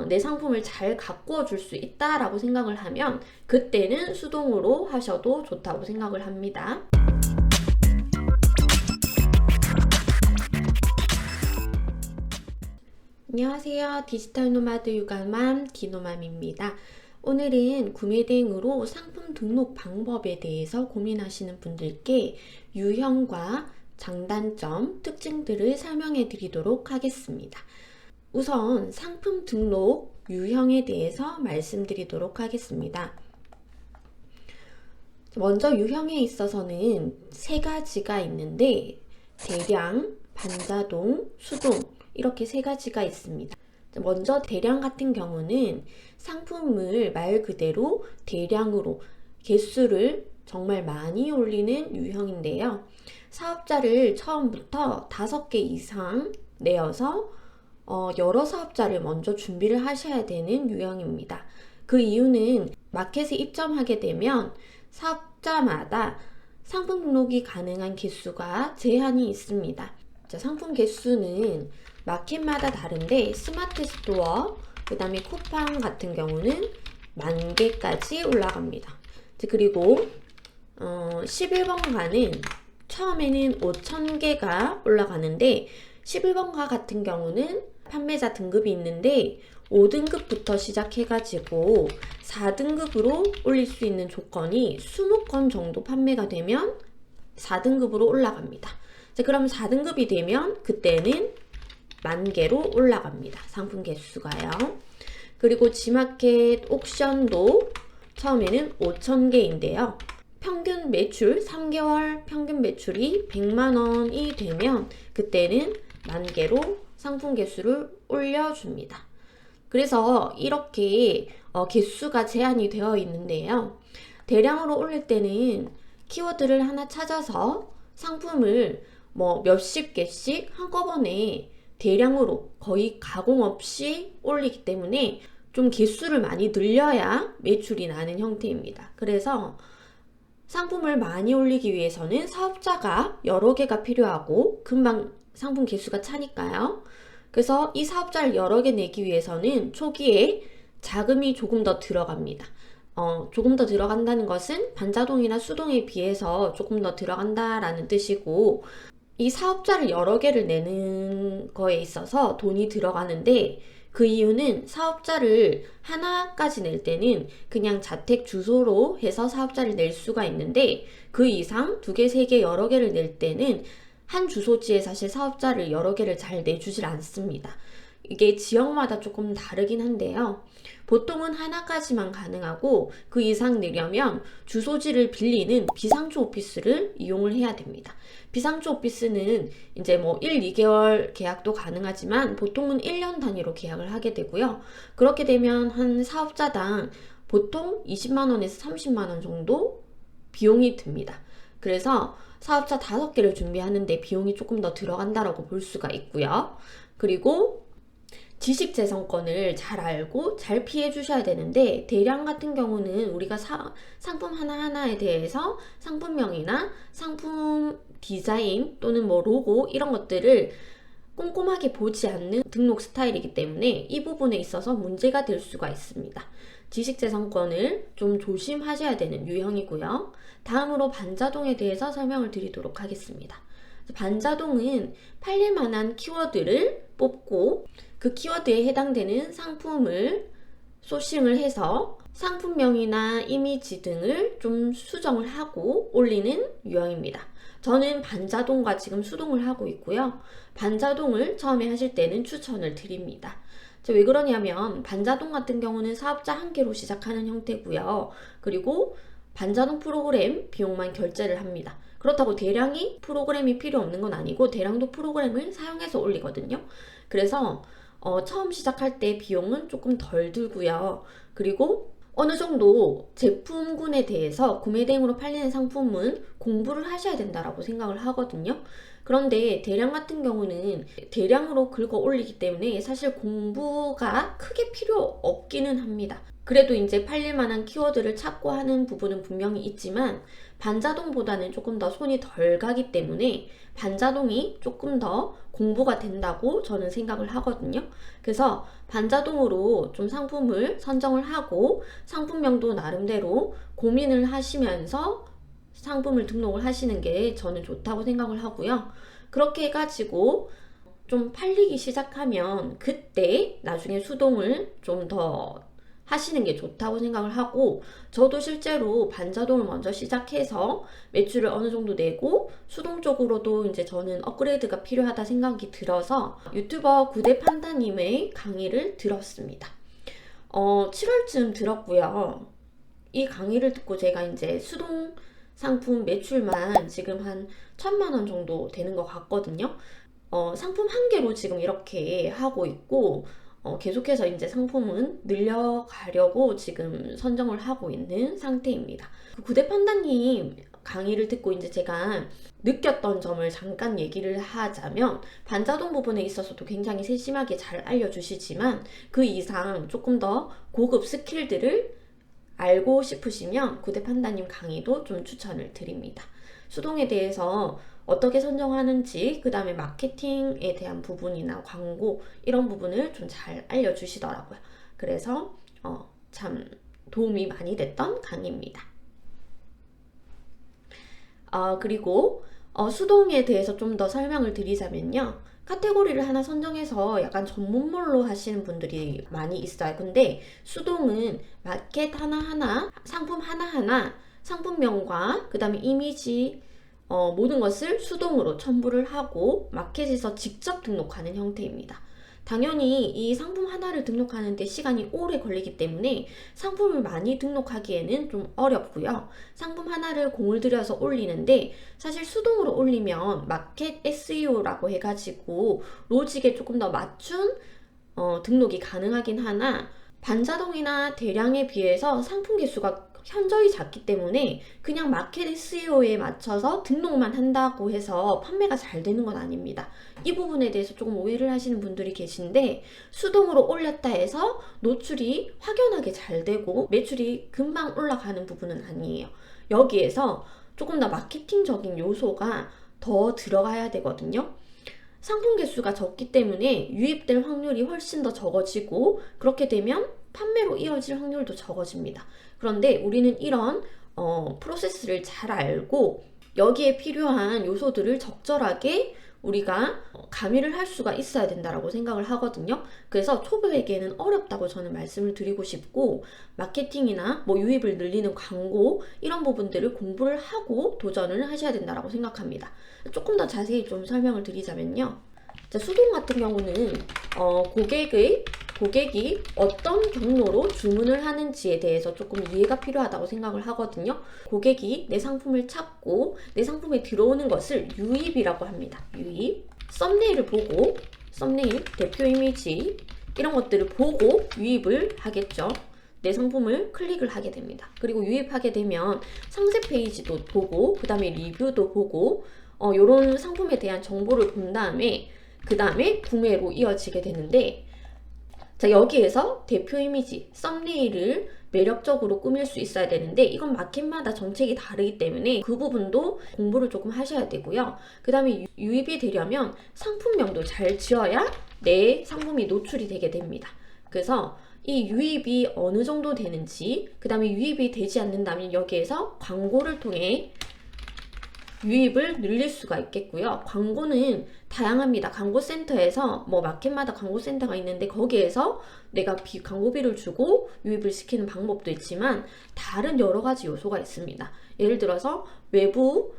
내 상품을 잘 가꾸어 줄 수 있다라고 생각을 하면 그때는 수동으로 하셔도 좋다고 생각을 합니다. 안녕하세요. 디지털 노마드 육아맘 디노맘입니다. 오늘은 구매 대행으로 상품 등록 방법에 대해서 고민하시는 분들께 유형과 장단점, 특징들을 설명해 드리도록 하겠습니다. 우선 상품 등록 유형에 대해서 말씀드리도록 하겠습니다. 먼저 유형에 있어서는 세 가지가 있는데 대량, 반자동, 수동 이렇게 세 가지가 있습니다. 먼저 대량 같은 경우는 상품을 말 그대로 대량으로 개수를 정말 많이 올리는 유형인데요. 사업자를 처음부터 5개 이상 내어서 여러 사업자를 먼저 준비를 하셔야 되는 유형입니다. 그 이유는 마켓에 입점하게 되면 사업자마다 상품 등록이 가능한 개수가 제한이 있습니다. 자, 상품 개수는 마켓마다 다른데 스마트 스토어, 그 다음에 쿠팡 같은 경우는 10,000개까지 올라갑니다. 그리고 11번가는 처음에는 5,000개가 올라가는데 11번가 같은 경우는 판매자 등급이 있는데 5등급부터 시작해가지고 4등급으로 올릴 수 있는 조건이 20건 정도 판매가 되면 4등급으로 올라갑니다. 그럼 4등급이 되면 그때는 10,000개로 올라갑니다. 상품 개수가요. 그리고 지마켓 옥션도 처음에는 5,000개인데요. 평균 매출, 3개월 평균 매출이 100만원이 되면 그때는 10,000개로 상품 개수를 올려줍니다. 그래서 이렇게 개수가 제한이 되어 있는데요. 대량으로 올릴 때는 키워드를 하나 찾아서 상품을 몇십 개씩 한꺼번에 대량으로 거의 가공 없이 올리기 때문에 좀 개수를 많이 늘려야 매출이 나는 형태입니다. 그래서 상품을 많이 올리기 위해서는 사업자가 여러 개가 필요하고 금방 상품 개수가 차니까요. 그래서 이 사업자를 여러 개 내기 위해서는 초기에 자금이 조금 더 들어갑니다. 조금 더 들어간다는 것은 반자동이나 수동에 비해서 조금 더 들어간다라는 뜻이고, 이 사업자를 여러 개를 내는 거에 있어서 돈이 들어가는데 그 이유는 사업자를 하나까지 낼 때는 그냥 자택 주소로 해서 사업자를 낼 수가 있는데 그 이상 2개, 3개 여러 개를 낼 때는 한 주소지에 사실 사업자를 여러 개를 잘 내주질 않습니다. 이게 지역마다 조금 다르긴 한데요. 보통은 하나까지만 가능하고 그 이상 내려면 주소지를 빌리는 비상주 오피스를 이용을 해야 됩니다. 비상주 오피스는 이제 1, 2개월 계약도 가능하지만 보통은 1년 단위로 계약을 하게 되고요. 그렇게 되면 한 사업자당 보통 20만원에서 30만원 정도 비용이 듭니다. 그래서 사업자 5개를 준비하는데 비용이 조금 더 들어간다라고 볼 수가 있고요. 그리고 지식재산권을 잘 알고 잘 피해 주셔야 되는데 대량 같은 경우는 우리가 상품 하나하나에 대해서 상품명이나 상품 디자인 또는 로고 이런 것들을 꼼꼼하게 보지 않는 등록 스타일이기 때문에 이 부분에 있어서 문제가 될 수가 있습니다. 지식재산권을 좀 조심하셔야 되는 유형이고요. 다음으로 반자동에 대해서 설명을 드리도록 하겠습니다. 반자동은 팔릴 만한 키워드를 뽑고 그 키워드에 해당되는 상품을 소싱을 해서 상품명이나 이미지 등을 좀 수정을 하고 올리는 유형입니다. 저는 반자동과 지금 수동을 하고 있고요. 반자동을 처음에 하실 때는 추천을 드립니다. 왜 그러냐면 반자동 같은 경우는 사업자 1개로 시작하는 형태고요. 그리고 반자동 프로그램 비용만 결제를 합니다. 그렇다고 대량이 프로그램이 필요 없는 건 아니고 대량도 프로그램을 사용해서 올리거든요. 그래서 처음 시작할 때 비용은 조금 덜 들고요. 그리고 어느 정도 제품군에 대해서 구매 대행으로 팔리는 상품은 공부를 하셔야 된다라고 생각을 하거든요. 그런데 대량 같은 경우는 대량으로 긁어 올리기 때문에 사실 공부가 크게 필요 없기는 합니다. 그래도 이제 팔릴 만한 키워드를 찾고 하는 부분은 분명히 있지만 반자동보다는 조금 더 손이 덜 가기 때문에 반자동이 조금 더 공부가 된다고 저는 생각을 하거든요. 그래서 반자동으로 좀 상품을 선정을 하고 상품명도 나름대로 고민을 하시면서 상품을 등록을 하시는 게 저는 좋다고 생각을 하고요. 그렇게 해가지고 좀 팔리기 시작하면 그때 나중에 수동을 좀 더 하시는 게 좋다고 생각을 하고, 저도 실제로 반자동을 먼저 시작해서 매출을 어느 정도 내고 수동 쪽으로도 이제 저는 업그레이드가 필요하다 생각이 들어서 유튜버 구대판다님의 강의를 들었습니다. 7월쯤 들었고요. 이 강의를 듣고 제가 이제 수동 상품 매출만 지금 한 1,000만 원 정도 되는 것 같거든요. 상품 한 개로 지금 이렇게 하고 있고, 계속해서 이제 상품은 늘려가려고 지금 선정을 하고 있는 상태입니다. 그 구대판다님 강의를 듣고 이제 제가 느꼈던 점을 잠깐 얘기를 하자면, 반자동 부분에 있어서도 굉장히 세심하게 잘 알려주시지만 그 이상 조금 더 고급 스킬들을 알고 싶으시면 구대판다님 강의도 좀 추천을 드립니다. 수동에 대해서 어떻게 선정하는지, 그 다음에 마케팅에 대한 부분이나 광고 이런 부분을 좀 잘 알려주시더라고요. 그래서 참 도움이 많이 됐던 강의입니다. 그리고 수동에 대해서 좀 더 설명을 드리자면요. 카테고리를 하나 선정해서 약간 전문물로 하시는 분들이 많이 있어요. 근데 수동은 마켓 하나하나, 상품 하나하나, 상품명과 그 다음에 이미지, 모든 것을 수동으로 첨부를 하고 마켓에서 직접 등록하는 형태입니다. 당연히 이 상품 하나를 등록하는데 시간이 오래 걸리기 때문에 상품을 많이 등록하기에는 좀 어렵고요. 상품 하나를 공을 들여서 올리는데, 사실 수동으로 올리면 마켓 SEO라고 해가지고 로직에 조금 더 맞춘 등록이 가능하긴 하나, 반자동이나 대량에 비해서 상품 개수가 현저히 작기 때문에 그냥 마켓 SEO에 맞춰서 등록만 한다고 해서 판매가 잘 되는 건 아닙니다. 이 부분에 대해서 조금 오해를 하시는 분들이 계신데, 수동으로 올렸다 해서 노출이 확연하게 잘 되고 매출이 금방 올라가는 부분은 아니에요. 여기에서 조금 더 마케팅적인 요소가 더 들어가야 되거든요. 상품 개수가 적기 때문에 유입될 확률이 훨씬 더 적어지고, 그렇게 되면 판매로 이어질 확률도 적어집니다. 그런데 우리는 이런 프로세스를 잘 알고 여기에 필요한 요소들을 적절하게 우리가 가미를 할 수가 있어야 된다라고 생각을 하거든요. 그래서 초보에게는 어렵다고 저는 말씀을 드리고 싶고, 마케팅이나 뭐 유입을 늘리는 광고 이런 부분들을 공부를 하고 도전을 하셔야 된다라고 생각합니다. 조금 더 자세히 좀 설명을 드리자면요. 자, 수동 같은 경우는 고객이 어떤 경로로 주문을 하는지에 대해서 조금 이해가 필요하다고 생각을 하거든요. 고객이 내 상품을 찾고 내 상품에 들어오는 것을 유입이라고 합니다. 유입. 썸네일을 보고, 썸네일, 대표 이미지 이런 것들을 보고 유입을 하겠죠. 내 상품을 클릭을 하게 됩니다. 그리고 유입하게 되면 상세 페이지도 보고, 그 다음에 리뷰도 보고, 이런 상품에 대한 정보를 본 다음에 그 다음에 구매로 이어지게 되는데, 자, 여기에서 대표 이미지, 썸네일을 매력적으로 꾸밀 수 있어야 되는데, 이건 마켓마다 정책이 다르기 때문에 그 부분도 공부를 조금 하셔야 되고요. 그 다음에 유입이 되려면 상품명도 잘 지어야 내 상품이 노출이 되게 됩니다. 그래서 이 유입이 어느 정도 되는지, 그 다음에 유입이 되지 않는다면 여기에서 광고를 통해 유입을 늘릴 수가 있겠고요. 광고는 다양합니다. 광고센터에서 뭐 마켓마다 광고센터가 있는데 거기에서 내가 광고비를 주고 유입을 시키는 방법도 있지만 다른 여러 가지 요소가 있습니다. 예를 들어서 외부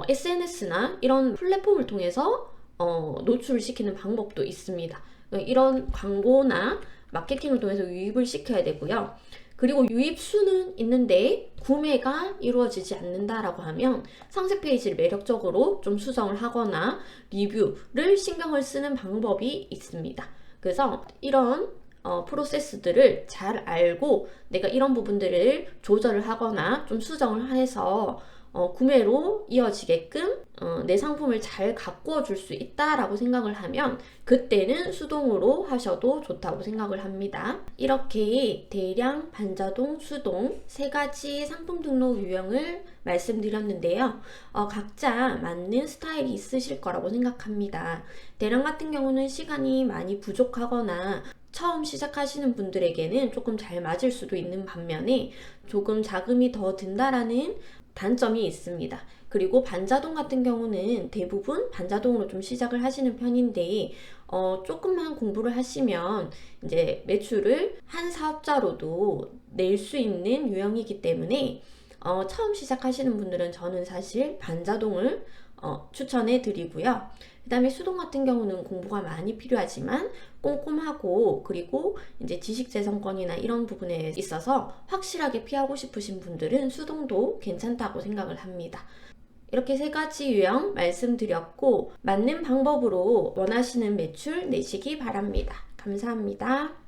SNS나 이런 플랫폼을 통해서 노출을 시키는 방법도 있습니다. 이런 광고나 마케팅을 통해서 유입을 시켜야 되고요. 그리고 유입 수는 있는데 구매가 이루어지지 않는다라고 하면 상세 페이지를 매력적으로 좀 수정을 하거나 리뷰를 신경을 쓰는 방법이 있습니다. 그래서 이런 프로세스들을 잘 알고 내가 이런 부분들을 조절을 하거나 좀 수정을 해서 구매로 이어지게끔 내 상품을 잘 가꾸어 줄 수 있다라고 생각을 하면 그때는 수동으로 하셔도 좋다고 생각을 합니다. 이렇게 대량, 반자동, 수동 세 가지 상품 등록 유형을 말씀드렸는데요. 각자 맞는 스타일이 있으실 거라고 생각합니다. 대량 같은 경우는 시간이 많이 부족하거나 처음 시작하시는 분들에게는 조금 잘 맞을 수도 있는 반면에 조금 자금이 더 든다라는 단점이 있습니다. 그리고 반자동 같은 경우는 대부분 반자동으로 좀 시작을 하시는 편인데 조금만 공부를 하시면 이제 매출을 한 사업자로도 낼 수 있는 유형이기 때문에 처음 시작하시는 분들은 저는 사실 반자동을 추천해 드리고요. 그 다음에 수동 같은 경우는 공부가 많이 필요하지만 꼼꼼하고 그리고 이제 지식재산권이나 이런 부분에 있어서 확실하게 피하고 싶으신 분들은 수동도 괜찮다고 생각을 합니다. 이렇게 세 가지 유형 말씀드렸고 맞는 방법으로 원하시는 매출 내시기 바랍니다. 감사합니다.